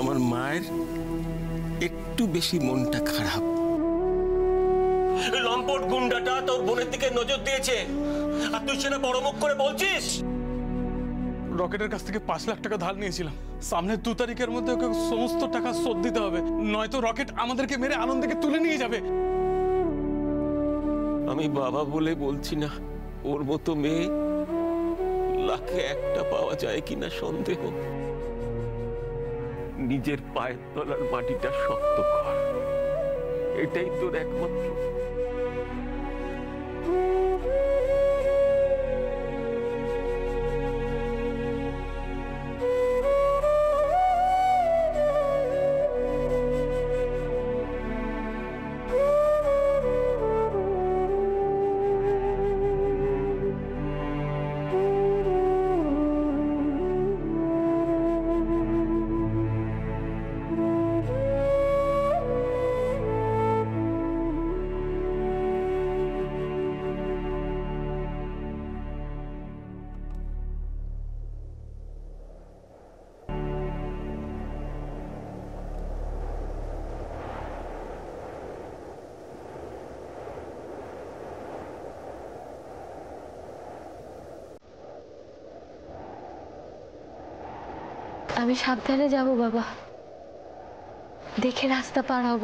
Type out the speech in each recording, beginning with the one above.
আমার মায়ের একটু বেশি মনটা খারাপ। লম্পট গুন্ডাটা তোর বোনের দিকে নজর দিয়েছে, আর তুই সেটা বড় মুখ করে বলছিস। রকেটের কাছ থেকে 5 লাখ টাকা ধার নিয়েছিলাম। সামনের 2 তারিখের মধ্যে ওকে সমস্ত টাকা শোধ দিতে হবে, নয়তো রকেট আমাদেরকে মেরে আনন্দকে তুলে নিয়ে যাবে। আমি বাবা বলে বলছি না, ওর মতো মেয়ে লাখে একটা পাওয়া যায় কিনা সন্দেহ। নিজের পায়ের তলার মাটিটা শক্ত কর, এটাই তোর একমাত্র। আমি সাবধানে যাব বাবা, দেখে রাস্তা পার হব,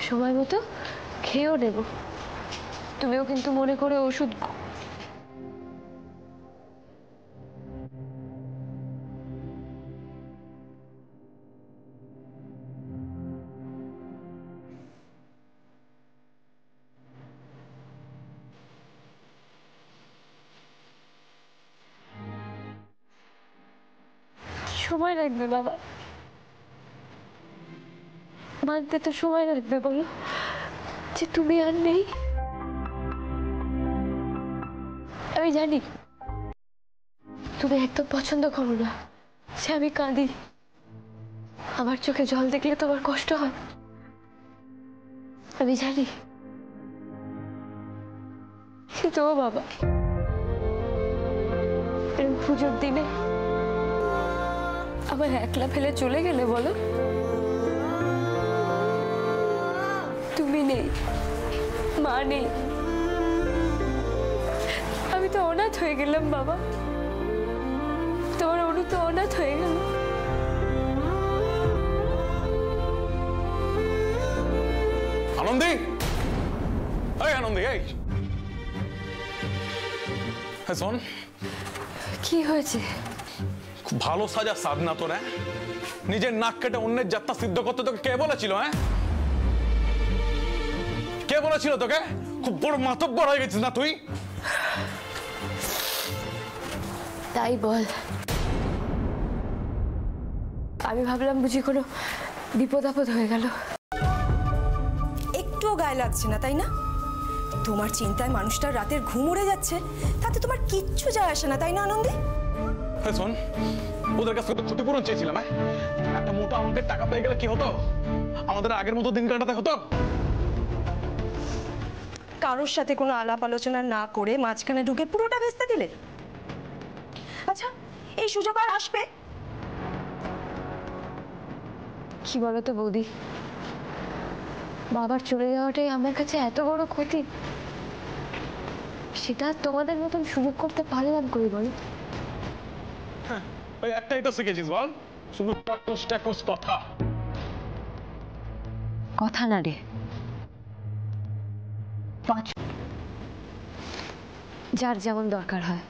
সময় মতো খেয়েও নেব। তুমিও কিন্তু মনে করে ওষুধ। সময় লাগবে বাবা, মানতে তো সময় লাগবে। বলো যে তুমি আর নেই। আমি জানি তুমি একদম পছন্দ করো না সে আমি কাঁদি, আমার চোখে জল দেখলে তোমার কষ্ট হয়, আমি জানি। কিন্তু ও বাবা, পুজোর দিনে আবার একলা ফেলে চলে গেলে বলো? তুমি নেই, মা নেই, আমি তো অনাথ হয়ে গেলাম বাবা। তোমার অনু তো অনাথ হয়ে গেল। আনন্দী, এই আনন্দী, এই শোন। কি হয়েছে? খুব ভালো সাজা সাধনা তোর। নিজের নাক কেটে অন্যের যাত্রা সিদ্ধ করতে তোকে কে বলেছিল? কে বলেছিল তোকে? খুব বড় মাতব্বর হয়ে গেছিস না তুই? তাই বল। আমি ভাবলাম বুঝি কোনো বিপদ আপদ হয়ে গেল। একটুও গায়ে লাগছে না তাই না? তোমার চিন্তায় মানুষটার রাতের ঘুম উড়ে যাচ্ছে, তাতে তোমার কিচ্ছু যায় আসে না তাই না আনন্দী? শোন, ওদের কাছ থেকে ক্ষতিপূরণ চেয়েছিলাম। একটা মোটা অঙ্কের টাকা পেয়ে গেলে কি হতো? আমাদের আগের মতো দিন কাটাতে হতো। কারোর সাথে কোনো আলাপ আলোচনা না করে মাঝখানে ঢুকে পুরোটা ভেস্তে দিলে। আচ্ছা, এই সুযোগ আর আসবে? কি বলতো বৌদি, বাবার চলে যাওয়াটাই আমার কাছে এত বড় ক্ষতি, সেটা তোমাদের মতন সুযোগ করতে পারলাম কই বল? হ্যাঁ, ওই একটাই তো শিখেছিস বল, শুধু কথা। কথা না রে, যার যেমন দরকার হয়।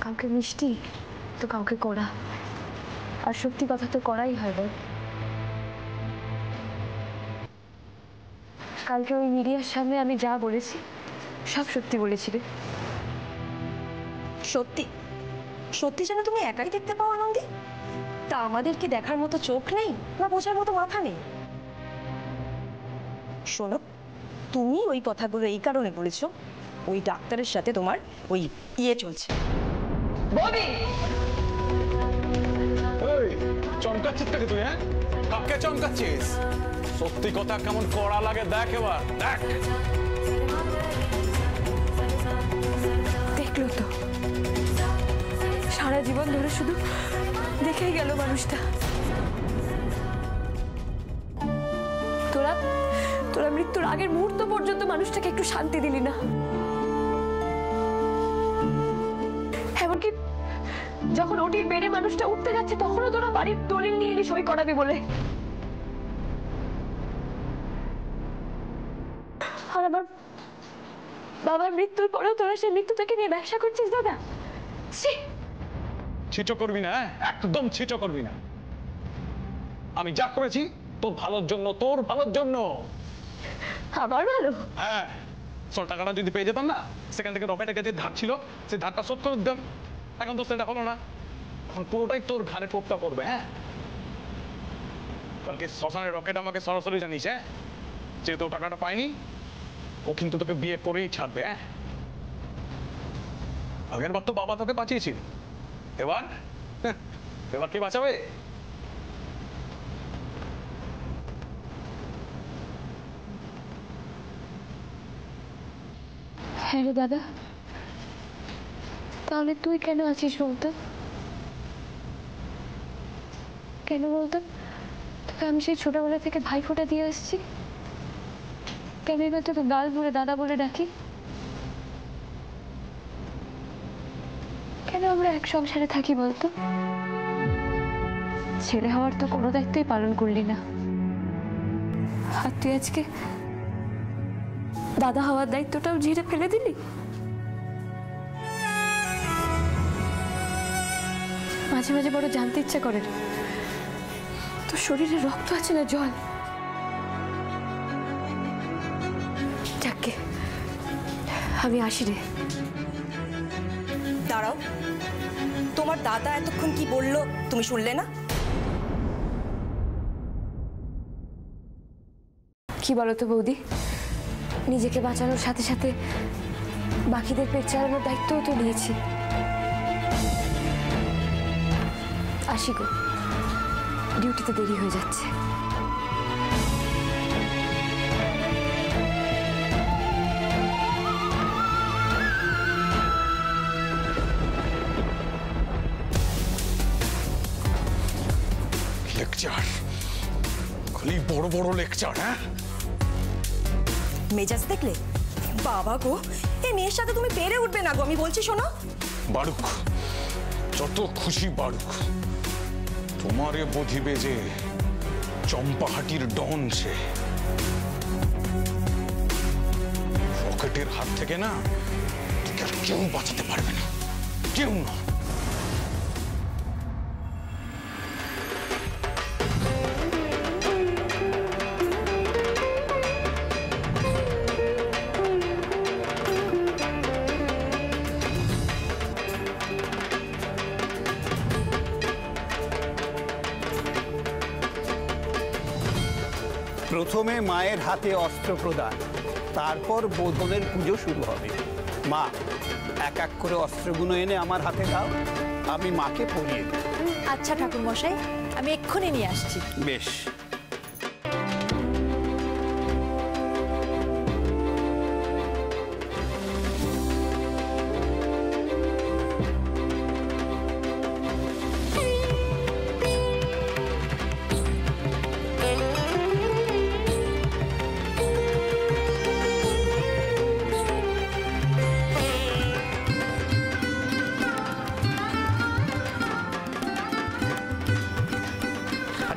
কাউকে মিষ্টি তো কাউকে কড়া, আর সত্যি কথা তো কড়াই হয় বল। কালকে ওই মিডিয়ার সামনে আমি যা বলেছি সব সত্যি বলেছি রে। সত্যি সত্যি যেন তুমি একাই দেখতে পাও আনন্দী? তা আমাদের কি দেখার মতো চোখ নেই না বোঝার মতো মাথা নেই? শোনো, তুমি ওই কথাগুলো এই কারণে বলেছো, ওই ডাক্তারের সাথে তোমার ওই ইয়ে চলছে। ববি, চমকাচ্ছিস কাকে তুই? কাকে চমকাচ্ছিস? সত্যি কথা কেমন কড়া লাগে দেখ এবার, দেখ। দেখলো তো, সারা জীবন ধরে শুধু দেখেই গেল মানুষটা। তোরা তোরা মৃত্যুর আগের মুহূর্ত পর্যন্ত মানুষটাকে একটু শান্তি দিলি না। এমনকি যখন ওটির বেড়ে মানুষটা উঠতে যাচ্ছে তখনও তোরা বাড়ির দলিল নিয়ে এলি সই করাবি বলে। আর আমার বাবার মৃত্যুর পরেও তোরা সেই মৃত্যুটাকে নিয়ে ব্যবসা করছিস দাদা। ছিটো করবি না, একদম ছিটো করবি না। আমি যা করেছি তোর ভালোর জন্য, তোর ভালোর জন্য। আবার ভালো? হ্যাঁ, সব টাকাটা যদি পেয়ে যেতাম না, সেখান থেকে রকেটের কাছে ধার ছিল, সেই ধারটা শোধ করে দিতাম। এখন তো সেটা হলো না, এখন পুরোটাই তোর ঘাড়ে টোপটা করবে। হ্যাঁ, কালকে শ্মশানের রকেট আমাকে সরাসরি জানিস। হ্যাঁ, যেহেতু টাকাটা পাইনি, ও কিন্তু তোকে বিয়ে করেই ছাড়বে। হ্যাঁ, আগের বার তো বাবা তোকে বাঁচিয়েছিল, এবার এবার কে বাঁচাবে? হ্যাঁ রে দাদা, তাহলে তুই কেন আছিস বলতো? কেন বলতো? তোকে আমি সেই ছোটবেলা থেকে ভাইফোঁটা দিয়ে আসছি। কেন এবার তোকে গাল ধরে দাদা বলে ডাকি? কেন আমরা এক সংসারে থাকি বলতো? ছেলে হওয়ার তো কোনো দায়িত্বই পালন করলি না, আর তুই আজকে দাদা হওয়ার দায়িত্বটাও ঝিরে ফেলে দিলি। মাঝে মাঝে বড় জানতে ইচ্ছা করে তোর শরীরে রক্ত আছে না জল? যাকে আমি আসি রে। দাঁড়াও, তোমার দাদা এতক্ষণ কি বললো তুমি শুনলে না? কি বলো তো বৌদি, নিজেকে বাঁচানোর সাথে সাথে বাকিদের পেট চালানোর দায়িত্বও তো নিয়েছি। আসি গো, ডিউটিতে দেরি হয়ে যাচ্ছে। লেকচার, খালি বড় বড় লেকচার। হ্যাঁ, মেজাজ দেখলে? বাবা গো, এই মেয়ের সাথে তুমি পেরে উঠবে না গো, আমি বলছি শোনো। বাড়ুক, যত খুশি বাড়ুক, তোমারে বধিবে যে চম্পাহাটির ডন সে। রকেটের হাত থেকে না তোকে আর কেউ বাঁচাতে পারবে না, কেউ না। প্রথমে মায়ের হাতে অস্ত্র প্রদান, তারপর বোধনের পুজো শুরু হবে। মা, এক এক করে অস্ত্রগুলো এনে আমার হাতে দাও, আমি মাকে পরিয়ে দেব। আচ্ছা ঠাকুর মশাই, আমি এক্ষুনি নিয়ে আসছি। বেশ।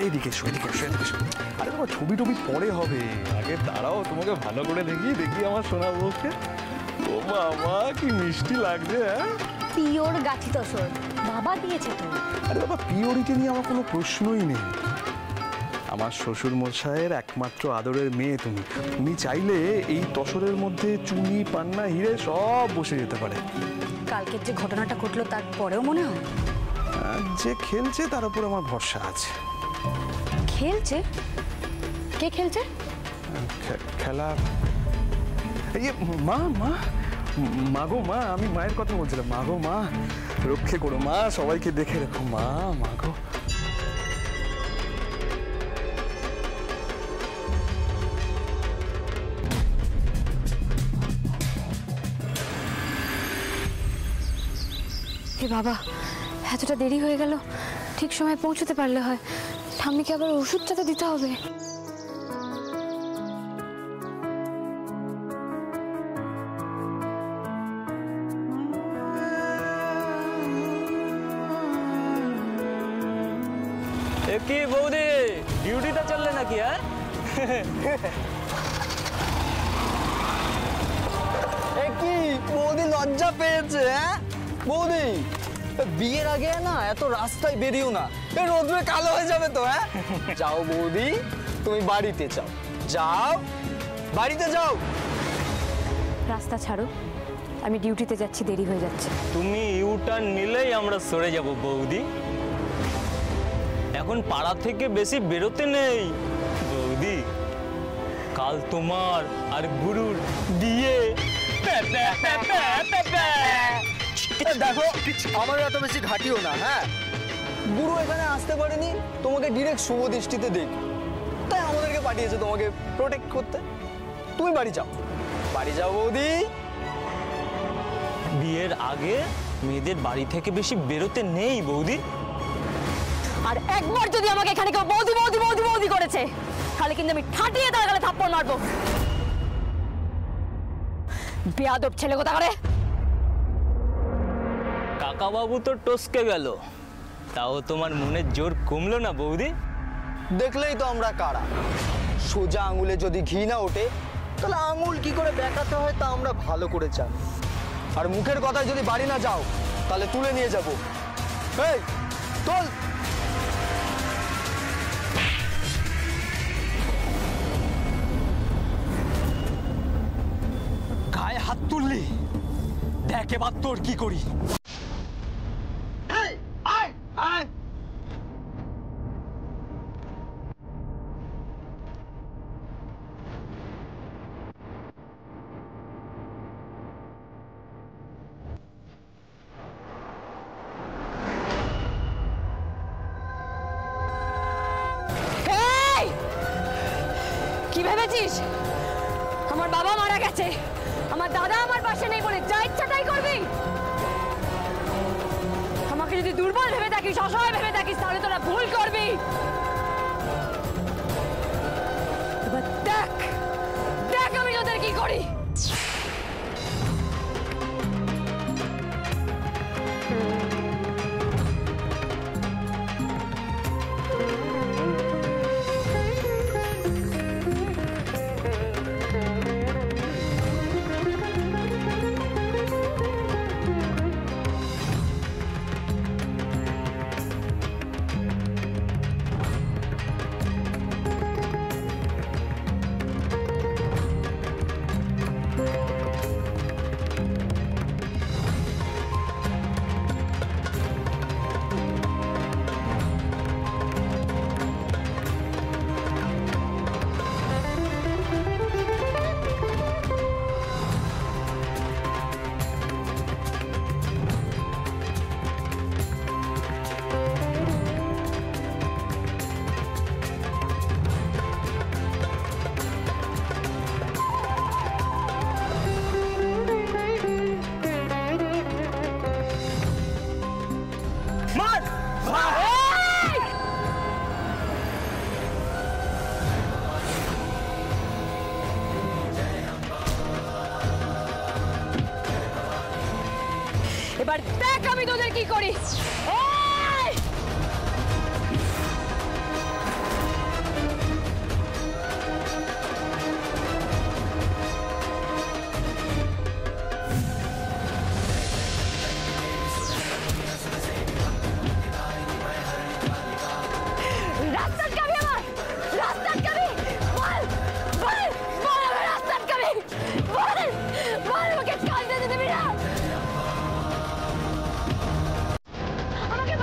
এদিকে এসো, এদিকে এসো, এদিকে এসো। আরে বাবা, ছবি টবি পরে হবে, আগে দাঁড়াও, তোমাকে ভালো করে দেখি আমার সোনা বউকে। ও বাবা, কি মিষ্টি লাগছে। হ্যাঁ, পিওর গাছি তসর, বাবা দিয়েছে তো। আরে বাবা, পিওরিটি নিয়ে আমার কোনো প্রশ্নই নেই। আমার শ্বশুর মশাইয়ের একমাত্র আদরের মেয়ে তুমি। তুমি চাইলে এই তসরের মধ্যে চুনি, পান্না, হিরে সব বসে যেতে পারে। কালকের যে ঘটনাটা ঘটলো তারপরেও মনে হয় যে খেলছে তার উপর আমার ভরসা আছে। খেলছে? কে খেলছে? খেলা? এই মা, মাগো মা, আমি মায়ের কথা বলছিলাম। মাগো মা, রক্ষে করো মা, সবাইকে দেখে রেখো মা, মাগো। হে বাবা, এতটা দেরি হয়ে গেল, ঠিক সময় পৌঁছতে পারলে হয়। ঠাম্মিকে আবার ওষুধটা তো দিতে হবে। কি বৌদি, ডিউটিতে চললে নাকি? কি বৌদি লজ্জা পেয়েছে? হ্যাঁ বৌদি, বিয়ের আগে না এত রাস্তায় বেরিও না, রোদ্রে কালো হয়ে যাবে তো। হ্যাঁ যাও বৌদি, তুমি বাড়িতে যাও, যাও বাড়িতে যাও। রাস্তা ছাড়ো, আমি ডিউটিতে যাচ্ছি, দেরি হয়ে যাচ্ছে। তুমি ইউটার্ন নিলেই আমরা সরে যাব বৌদি। এখন পাড়া থেকে বেশি বেরোতে নেই বৌদি, কাল তোমার আর গুরুর বিয়ে। দেখো আমার এত বেশি ঘাটিও না। হ্যাঁ গুরু এখানে আসতে পারেনি, তোমাকে ডিরেক্ট শুভ দৃষ্টিতে দেখি, তাই আমাদেরকে পাঠিয়েছে তোমাকে প্রোটেক্ট করতে। তুমি বাড়ি যাও, বাড়ি যাও বৌদি। বিয়ের আগে মেয়েদের বাড়ি থেকে বেশি বেরোতে নেই বৌদি। আর একবার যদি আমাকে এখানে কেউ বৌদি বৌদি বৌদি বৌদি করেছে, তাহলে কিন্তু আমি ঠাটিয়ে তার গালে থাপ্পড় মারবো। বেয়াদব ছেলে কোথা করে। কাকা বাবু তো টসকে গেল, তাও তোমার মনের জোর কমলো না বৌদি? দেখলেই তো আমরা কারা। সোজা আঙুলে যদি ঘি না ওঠে, তাহলে আঙুল কি করে বেঁকাতে হয় তা আমরা ভালো করে জানি। আর মুখের কথায় যদি বাড়ি না যাও, তাহলে তুলে নিয়ে যাবো। এই তোল। গায়ে হাত তুললি, দেখ এবার তোর কি করি। কি ভেবেছিস আমার বাবা মারা গেছে, আমার দাদা আমার পাশে নেই বলে যা ইচ্ছা তাই করবি? আমাকে যদি দুর্বল ভেবে থাকিস, অসহায় ভেবে থাকিস, তাহলে তোরা ভুল করবি। এবার দেখ দেখ আমি তোদের কি করি। এবার দেখ আমি তোদের কি করি। রাস্তার কাবি আমার, রাস্তার কাবি, বল বল বল আমার রাস্তার কাবি, বল বল আমাকে কাঁদতে দিবি না, আমাকে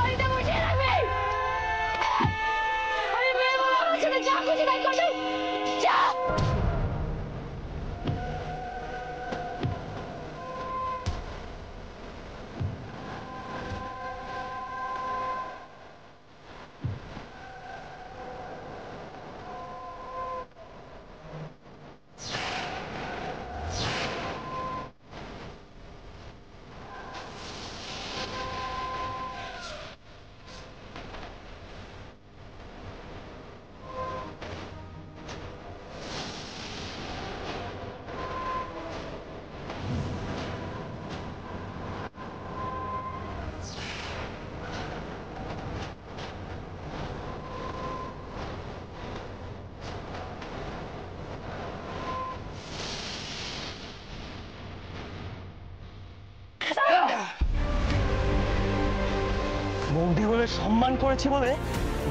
বৌদি বলে সম্মান করেছি বলে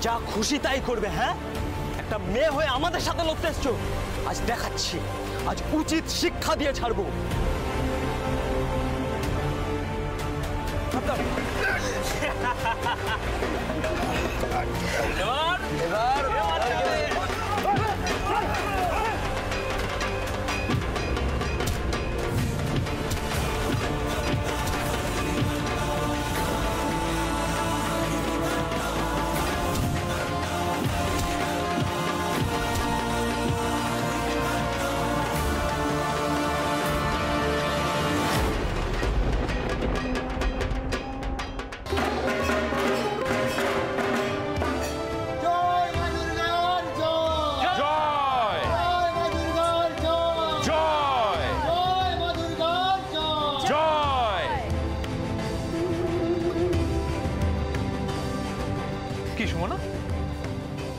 যা খুশি তাই করবে? হ্যাঁ, একটা মেয়ে হয়ে আমাদের সাথে লড়তে এসছো। আজ দেখাচ্ছি, আজ উচিত শিক্ষা দিয়ে ছাড়বো। কি সুমনা,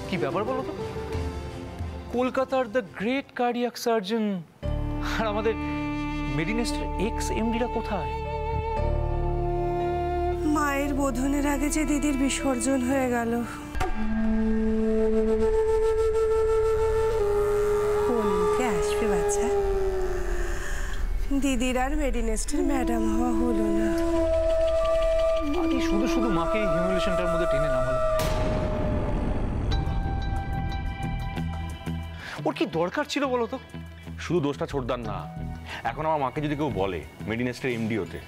কি ব্যাপার বলো তো? কলকাতার দ্য গ্রেট কার্ডিয়াক সার্জন আর আমাদের মেডিনেস্টের এক্স এমডিরা কোথায়? মায়ের বোধনের আগে যে দিদির বিসর্জন হয়ে গেল, কোনকে আসবে বাচ্চা? দিদির আর মেডিনেস্টের ম্যাডাম হওয়া হলো না। শুধু শুধু মাকে হিউমিলেশনটার মধ্যে টেনে নামালো। ওর কি দরকার ছিল বলো তো? শুধু দোষটা ছোটদার না, এখন আমার মাকে যদি কেউ বলে মেডিনেস্টের এমডি হতে,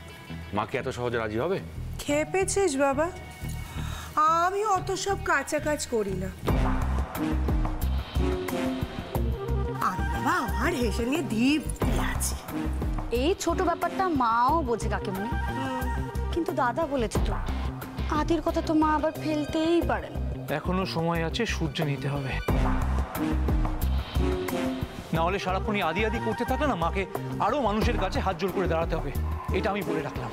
মাকে এত সহজে রাজি হবে? খেপেছিস বাবা? আমি অত সব কাঁচা কাজ করি না। আমি বাবা আমার হেসে নিয়ে দিব্যি আছি। এই ছোট ব্যাপারটা মাও বোঝে কাকিমুনি, কিন্তু দাদা বলেছে তো আদির কথা তো মা আবার ফেলতেই পারেন। এখনো সময় আছে, সূর্য নিতে হবে, না হলে সারাক্ষণই আদি আদি করতে থাকলে না মাকে আরো মানুষের কাছে হাত জোর করে দাঁড়াতে হবে। এটা আমি বলে রাখলাম।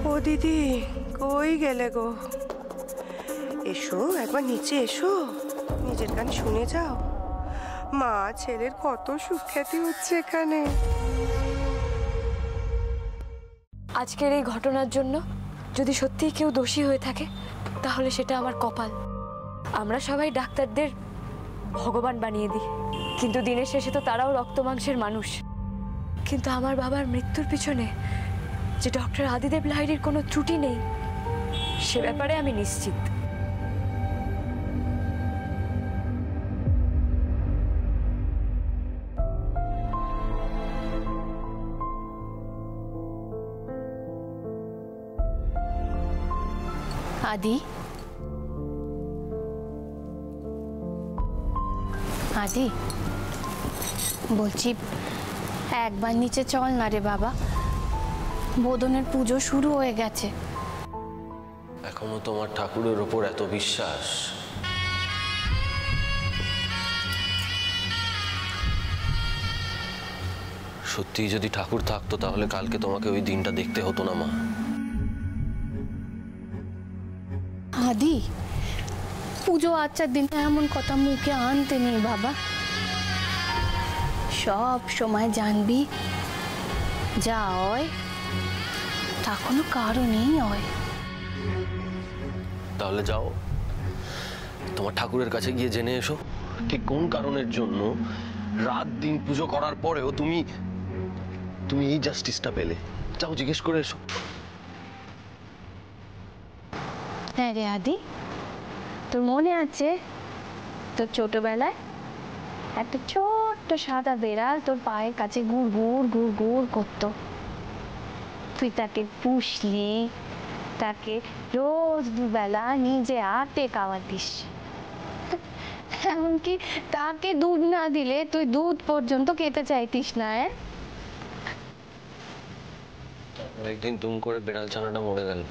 ও দিদি, কই গেলে গো? এসো একবার নিচে এসো, নিজের গান শুনে যাও। মা ছেলের কত সুখ্যাতি হচ্ছে এখানে। আজকের এই ঘটনার জন্য যদি সত্যিই কেউ দোষী হয়ে থাকে, তাহলে সেটা আমার কপাল। আমরা সবাই ডাক্তারদের ভগবান বানিয়ে দিই, কিন্তু দিনের শেষে তো তারাও রক্ত মাংসের মানুষ। কিন্তু আমার বাবার মৃত্যুর পিছনে যে ডক্টর আদিদেব লাহিড়ীর কোনো ত্রুটি নেই, সে ব্যাপারে আমি নিশ্চিত। আদি, আদি বলছি একবার নিচে চল না রে বাবা, বোধনের পুজো শুরু হয়ে গেছে। এখনো তোমার ঠাকুরের ওপর এত বিশ্বাস? সত্যি যদি ঠাকুর থাকতো তাহলে কালকে তোমাকে ওই দিনটা দেখতে হতো না মা। আদি, পুজো আচ্চার দিনে এমন কথা মুখে আনতে নেই বাবা। সব সময় জানবি যা হয় তা কোনো কারণেই হয়। তাহলে যাও, তোমার ঠাকুরের কাছে গিয়ে জেনে এসো ঠিক কোন কারণের জন্য রাত দিন পুজো করার পরেও তুমি এই জাস্টিসটা পেলে। যাও, জিজ্ঞেস করে এসো। হ্যাঁ রে আদি, তোর মনে আছে তোর ছোটবেলায় একটা ছোট্ট সাদা বেড়াল তোর পায়ের কাছে গুড় গুড় গুড় গুড় করতো? তুই তাকে পুষলি, তাকে রোজ দুবেলা নিজে হাতে খাওয়াতিস, এমনকি তাকে দুধ না দিলে তুই দুধ পর্যন্ত খেতে চাইতিস না। একদিন তুম করে বেড়াল ছানাটা মরে গেল।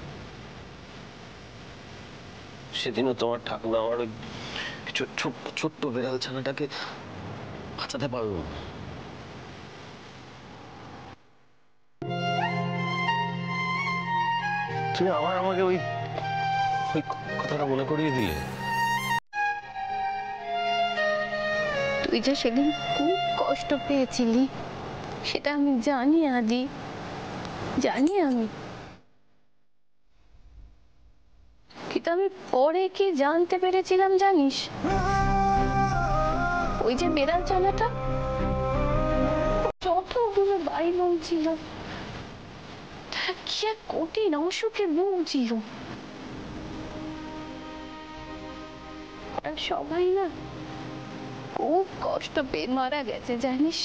সেদিনও তোমার ঠাকুর আমার ওই ছোট্ট বেড়াল ছানাটাকে বাঁচাতে পারলো। তুমি আবার আমাকে ওই ওই কথাটা মনে করিয়ে দিলে। তুই যে সেদিন খুব কষ্ট পেয়েছিলি সেটা আমি জানি আদি, জানি আমি। কিন্তু আমি পরে কি জানতে পেরেছিলাম জানিস? ওই যে বেড়াল চালাটা যতগুলো বাড়ি বোন ছিল, তার কি এক কঠিন অসুখে ভুগছিল। আর সবাই না খুব কষ্ট পেয়ে মারা গেছে জানিস।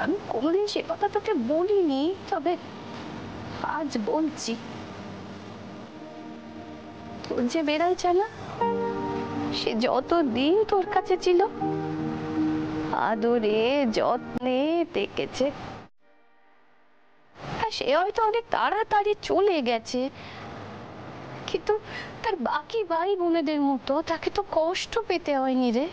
আমি কোনোদিন সে কথা তোকে বলিনি, তবে আজ বলছি। তোর যে বেড়াল চালা সে যতদিন তোর কাছে ছিল আদরে যত্নে দেখেছে। সে হয়তো অনেক তাড়াতাড়ি চলে গেছে, কিন্তু তার বাকি ভাই বোনেদের মতো তাকে তো কষ্ট পেতে হয়নি রে।